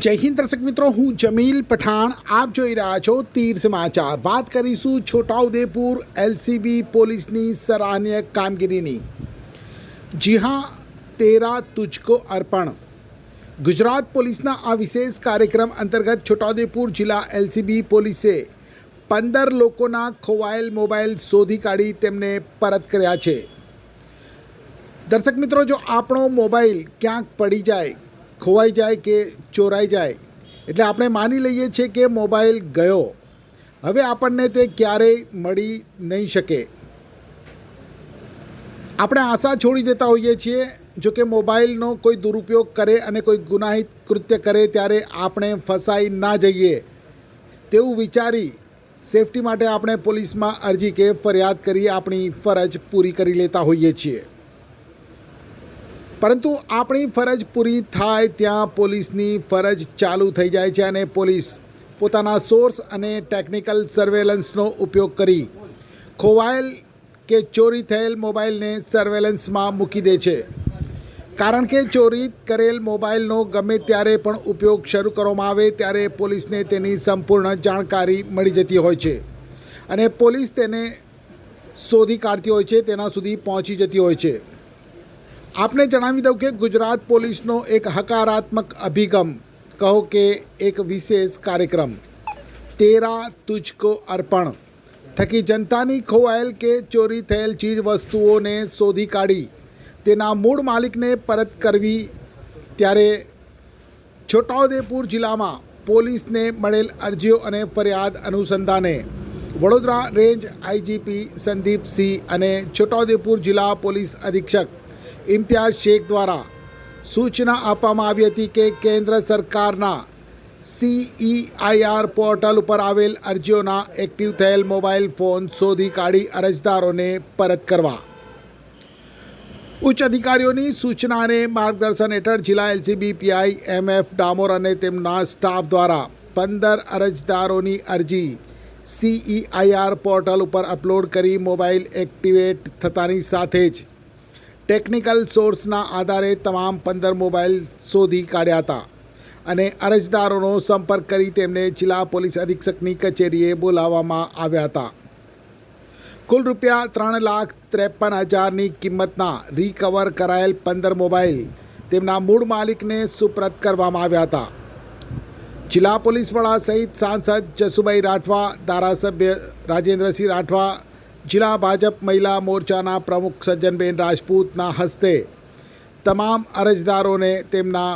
જય હિન્દ દર્શક મિત્રો, હું જમીલ પઠાણ. આપ જોઈ રહ્યા છો તીર સમાચાર. વાત કરીશું છોટાઉદેપુર એલસીબી પોલીસની સરાહનીય કામગીરીની. જી હા, તેરા તુજકો અર્પણ. ગુજરાત પોલીસના આ વિશેષ કાર્યક્રમ અંતર્ગત છોટાઉદેપુર જિલ્લા એલસીબી પોલીસે 15 લોકોના ખોવાયેલ મોબાઈલ શોધી કાઢી તેમને પરત કર્યા છે. દર્શક મિત્રો, જો આપણો મોબાઈલ ક્યાંક પડી જાય, ખોવાઈ જાય કે ચોરાઈ જાય એટલે આપણે માની લઈએ છીએ કે મોબાઈલ ગયો, હવે આપણને તે ક્યારેય મળી નહીં શકે. આપણે આશા છોડી દેતા હોઈએ છીએ. જો કે મોબાઈલનો કોઈ દુરુપયોગ કરે અને કોઈ ગુનાહિત કૃત્ય કરે ત્યારે આપણે ફસાઈ ના જઈએ તેવું વિચારી સેફટી માટે આપણે પોલીસમાં અરજી કે ફરિયાદ કરી આપણી ફરજ પૂરી કરી લેતા હોઈએ છીએ. પરંતુ આપણી ફરજ પૂરી થાય ત્યાં પોલીસની ફરજ ચાલુ થઈ જાય છે અને પોલીસ પોતાના સોર્સ અને ટેકનિકલ સર્વેલન્સનો ઉપયોગ કરી ખોવાયેલ કે ચોરી થયેલ મોબાઈલને સર્વેલન્સમાં મૂકી દે છે. કારણ કે ચોરી કરેલ મોબાઈલનો ગમે ત્યારે પણ ઉપયોગ શરૂ કરવામાં આવે ત્યારે પોલીસને તેની સંપૂર્ણ જાણકારી મળી જતી હોય છે અને પોલીસ તેને શોધી કાઢતી હોય છે, તેના સુધી પહોંચી જતી હોય છે. આપને જણાવી દઉં કે ગુજરાત પોલીસનો એક હકારાત્મક અભિગમ, કહો કે એક વિશેષ કાર્યક્રમ તેરા તુજકો અર્પણ થકી જનતાની ખોવાયેલ કે ચોરી થયેલ ચીજ વસ્તુઓને શોધી કાઢી તેના મૂળ માલિકને પરત કરવી. ત્યારે છોટાઉદેપુર જિલ્લામાં પોલીસને મળેલ અરજીઓ અને ફરિયાદ અનુસંધાને વડોદરા રેન્જ આઈજીપી સંદીપસિંહ અને છોટાઉદેપુર જિલ્લા પોલીસ અધિક્ષક ઇમ્તિયાઝ શેખ દ્વારા સૂચના આપવામાં આવી હતી કે કેન્દ્ર સરકારના CEIR પોર્ટલ ઉપર આવેલ અરજીઓના એક્ટિવ થયેલ મોબાઈલ ફોન શોધી કાઢી અરજદારોને પરત કરવા. ઉચ્ચ અધિકારીઓની સૂચના અને માર્ગદર્શન હેઠળ જિલ્લા એલસીબી પીઆઈ MF ડામોર અને તેમના સ્ટાફ દ્વારા 15 અરજદારોની અરજી CEIR પોર્ટલ ઉપર અપલોડ કરી મોબાઈલ એક્ટિવેટ થતાની સાથે જ ટેકનિકલ સોર્સના આધારે તમામ 15 મોબાઈલ શોધી કાઢ્યા હતા અને અરજદારોનો સંપર્ક કરી તેમને જિલ્લા પોલીસ અધિક્ષકની કચેરીએ બોલાવવામાં આવ્યા હતા. કુલ રૂપિયા 3,53,000ની કિંમતના રિકવર કરાયેલ 15 મોબાઈલ તેમના મૂળ માલિકને સુપ્રત કરવામાં આવ્યા હતા. જિલ્લા પોલીસ વડા સહિત સાંસદ જસુભાઈ રાઠવા, ધારાસભ્ય રાજેન્દ્રસિંહ રાઠવા, જિલ્લા ભાજપ મહિલા મોરચાના પ્રમુખ સજ્જનબેન રાજપૂતના હસ્તે તમામ અરજદારોને તેમના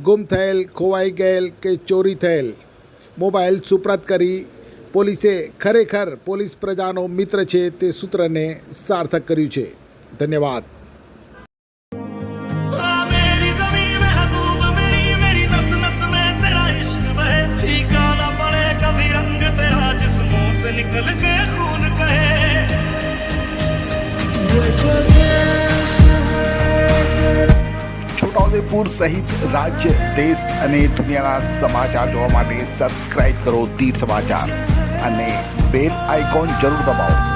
ગુમ થયેલ, ખોવાઈ ગયેલ કે ચોરી થયેલ મોબાઈલ સુપ્રત કરી પોલીસે ખરેખર પોલીસ પ્રજાનો મિત્ર છે તે સૂત્રને સાર્થક કર્યું છે. ધન્યવાદ. છોટાઉદેપુર સહિત રાજ્ય, દેશ અને દુનિયાના સમાચાર જોવા માટે સબસ્ક્રાઇબ કરો તીર સમાચાર અને બેલ આઇકોન જરૂર દબાવો.